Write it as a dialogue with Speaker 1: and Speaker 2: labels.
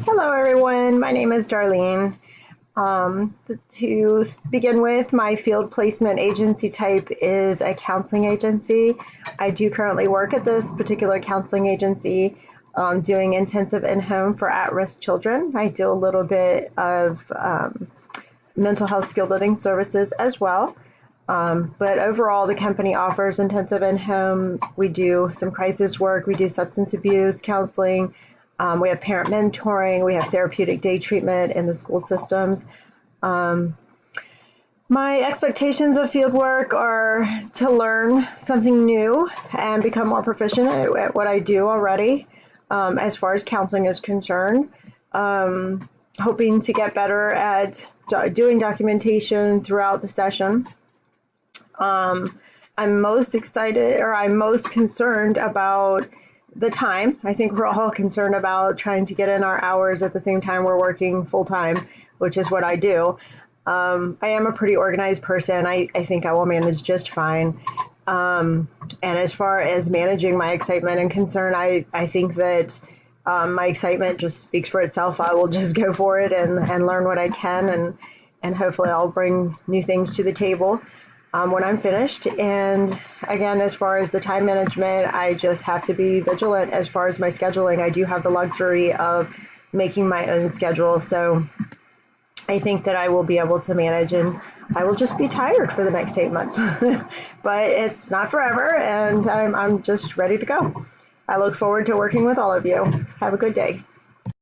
Speaker 1: Hello, everyone. My name is Darlene. To begin with, my field placement agency type is a counseling agency. I do currently work at this particular counseling agency doing intensive in-home for at-risk children. I do a little bit of mental health skill building services as well. But overall, the company offers intensive in-home. We do some crisis work. We do substance abuse counseling. We have parent mentoring. We have therapeutic day treatment in the school systems. Um, my expectations of field work are to learn something new and become more proficient at what I do already as far as counseling is concerned. Hoping to get better at doing documentation throughout the session. I'm most excited or I'm most concerned about the time. I think we're all concerned about trying to get in our hours at the same time we're working full time, which is what I do. I am a pretty organized person. I think I will manage just fine. And as far as managing my excitement and concern, I think that my excitement just speaks for itself. I will just go for it and learn what I can, and hopefully I'll bring new things to the table when I'm finished. And again, as far as the time management, I just have to be vigilant as far as my scheduling. I do have the luxury of making my own schedule. So I think that I will be able to manage, and I will just be tired for the next 8 months. But it's not forever, and I'm just ready to go. I look forward to working with all of you. Have a good day.